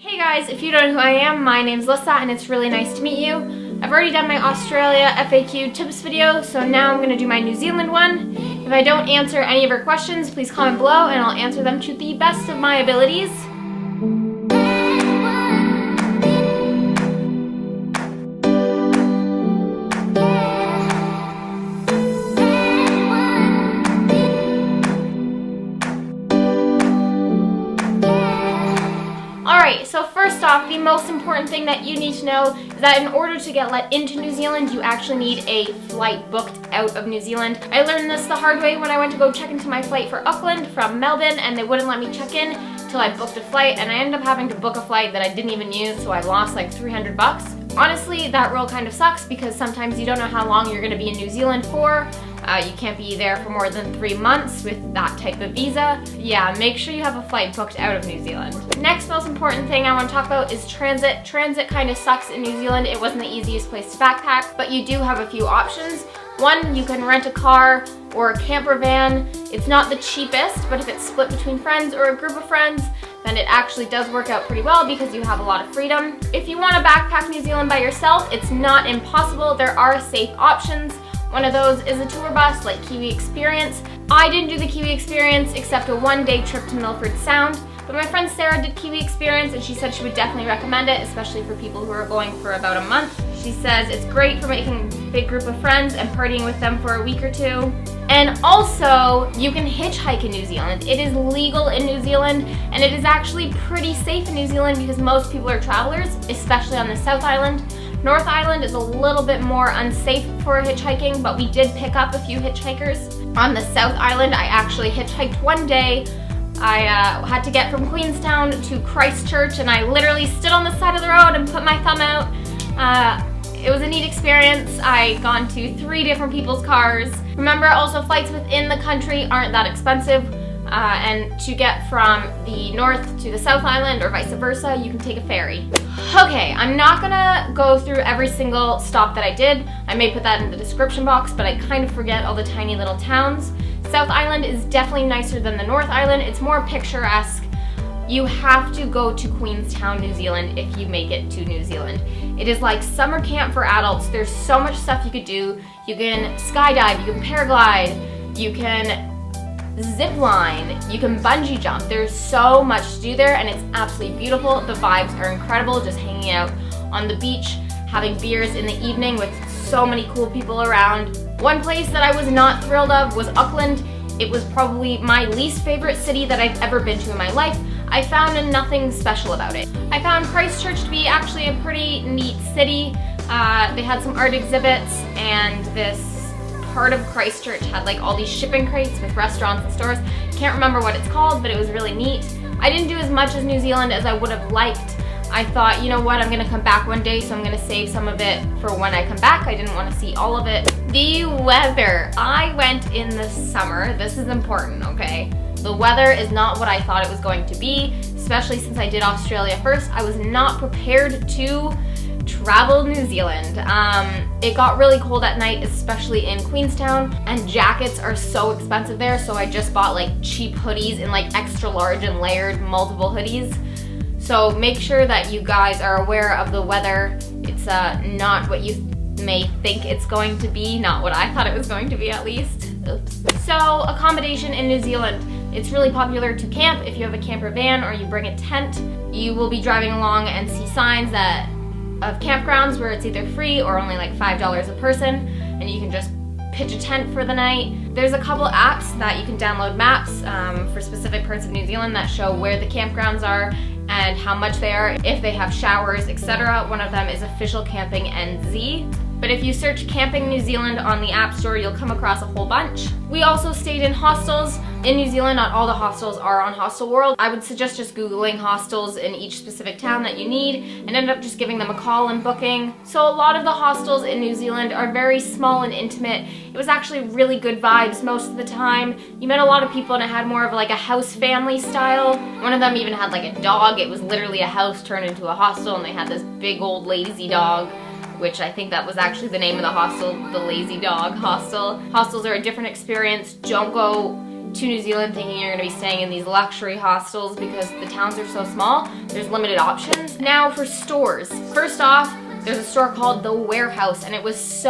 Hey guys, if you don't know who I am, my name's Lissa and it's really nice to meet you. I've already done my Australia FAQ tips video, so now I'm going to do my New Zealand one. If I don't answer any of your questions, please comment below and I'll answer them to the best of my abilities. Alright, so first off, the most important thing that you need to know is that in order to get let into New Zealand, you actually need a flight booked out of New Zealand. I learned this the hard way when I went to go check into my flight for Auckland from Melbourne, and they wouldn't let me check in until I booked a flight, and I ended up having to book a flight that I didn't even use, so I lost like $300. Honestly, that rule kind of sucks because sometimes you don't know how long you're going to be in New Zealand for. You can't be there for more than 3 months with that type of visa. Yeah, make sure you have a flight booked out of New Zealand. Next most important thing I want to talk about is transit. Transit kind of sucks in New Zealand. It wasn't the easiest place to backpack, but you do have a few options. One, you can rent a car or a camper van. It's not the cheapest, but if it's split between friends or a group of friends, then it actually does work out pretty well because you have a lot of freedom. If you want to backpack New Zealand by yourself, it's not impossible. There are safe options. One of those is a tour bus like Kiwi Experience. I didn't do the Kiwi Experience except a one-day trip to Milford Sound, but my friend Sarah did Kiwi Experience and she said she would definitely recommend it, especially for people who are going for about a month. She says it's great for making a big group of friends and partying with them for a week or two. And also, you can hitchhike in New Zealand. It is legal in New Zealand, and it is actually pretty safe in New Zealand because most people are travelers, especially on the South Island. North Island is a little bit more unsafe for hitchhiking, but we did pick up a few hitchhikers. On the South Island, I actually hitchhiked one day. I had to get from Queenstown to Christchurch, and I literally stood on the side of the road and put my thumb out. It was a neat experience. I gone to 3 different people's cars. Remember, also flights within the country aren't that expensive. And to get from the North to the South Island or vice versa, you can take a ferry. Okay, I'm not gonna go through every single stop that I did. I may put that in the description box, but I kind of forget all the tiny little towns. South Island is definitely nicer than the North Island. It's more picturesque. You have to go to Queenstown, New Zealand if you make it to New Zealand. It is like summer camp for adults. There's so much stuff you could do. You can skydive, you can paraglide, you can zip line, you can bungee jump. There's so much to do there and it's absolutely beautiful. The vibes are incredible, just hanging out on the beach, having beers in the evening with so many cool people around. One place that I was not thrilled of was Auckland. It was probably my least favorite city that I've ever been to in my life. I found nothing special about it. I found Christchurch to be actually a pretty neat city. They had some art exhibits and this part of Christchurch had like all these shipping crates with restaurants and stores. Can't remember what it's called, but it was really neat. I didn't do as much as New Zealand as I would have liked. I thought, you know what, I'm gonna come back one day, so I'm gonna save some of it for when I come back. I didn't want to see all of it. The weather. I went in the summer. This is important, okay? The weather is not what I thought it was going to be, especially since I did Australia first. I was not prepared to travel New Zealand. It got really cold at night, especially in Queenstown, and jackets are so expensive there, so I just bought like cheap hoodies in like extra large and layered multiple hoodies. So make sure that you guys are aware of the weather. It's not what you may think it's going to be, not what I thought it was going to be at least. Oops. So accommodation in New Zealand. It's really popular to camp. If you have a camper van or you bring a tent, you will be driving along and see signs of campgrounds where it's either free or only like $5 a person, and you can just pitch a tent for the night. There's a couple apps that you can download maps for specific parts of New Zealand that show where the campgrounds are and how much they are, if they have showers, etc. One of them is Official Camping NZ. But if you search Camping New Zealand on the App Store, you'll come across a whole bunch. We also stayed in hostels. In New Zealand, not all the hostels are on Hostel World. I would suggest just Googling hostels in each specific town that you need and end up just giving them a call and booking. So a lot of the hostels in New Zealand are very small and intimate. It was actually really good vibes most of the time. You met a lot of people and it had more of like a house family style. One of them even had like a dog. It was literally a house turned into a hostel and they had this big old lazy dog, which I think that was actually the name of the hostel, the Lazy Dog Hostel. Hostels are a different experience. Don't go to New Zealand thinking you're gonna be staying in these luxury hostels because the towns are so small, there's limited options. Now for stores. First off, there's a store called The Warehouse, and it was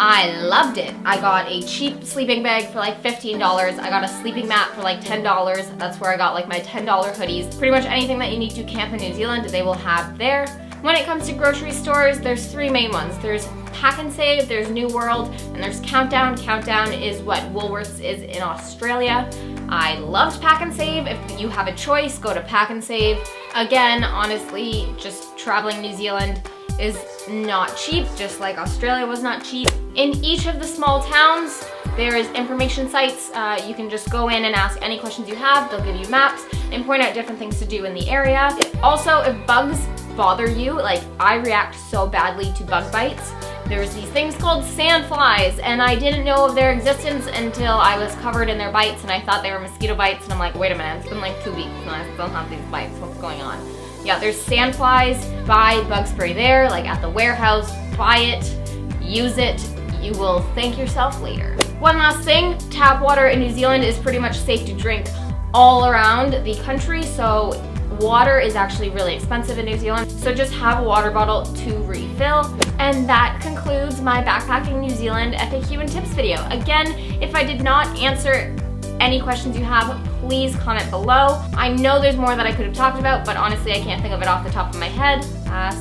I loved it. I got a cheap sleeping bag for like $15. I got a sleeping mat for like $10. That's where I got like my $10 hoodies. Pretty much anything that you need to camp in New Zealand, they will have there. When it comes to grocery stores, there's three main ones. There's Pack and Save, there's New World, and there's Countdown. Countdown is what Woolworths is in Australia. I loved Pack and Save. If you have a choice, go to Pack and Save. Again, honestly, just traveling New Zealand is not cheap, just like Australia was not cheap. In each of the small towns, there is information sites. You can just go in and ask any questions you have. They'll give you maps and point out different things to do in the area. Also, if bugs bother you, like I react so badly to bug bites, there's these things called sandflies, and I didn't know of their existence until I was covered in their bites and I thought they were mosquito bites, and I'm like, wait a minute, it's been like 2 weeks and I still have these bites, what's going on? Yeah, there's sandflies. Buy bug spray there, like at the warehouse. Buy it, use it, you will thank yourself later. One last thing, tap water in New Zealand is pretty much safe to drink all around the country, so water is actually really expensive in New Zealand, so just have a water bottle to refill. And that concludes my backpacking New Zealand FAQ and tips video. Again, if I did not answer any questions you have, please comment below. I know there's more that I could have talked about, but honestly I can't think of it off the top of my head.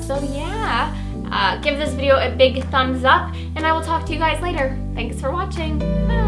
So yeah, give this video a big thumbs up, and I will talk to you guys later. Thanks for watching. Bye.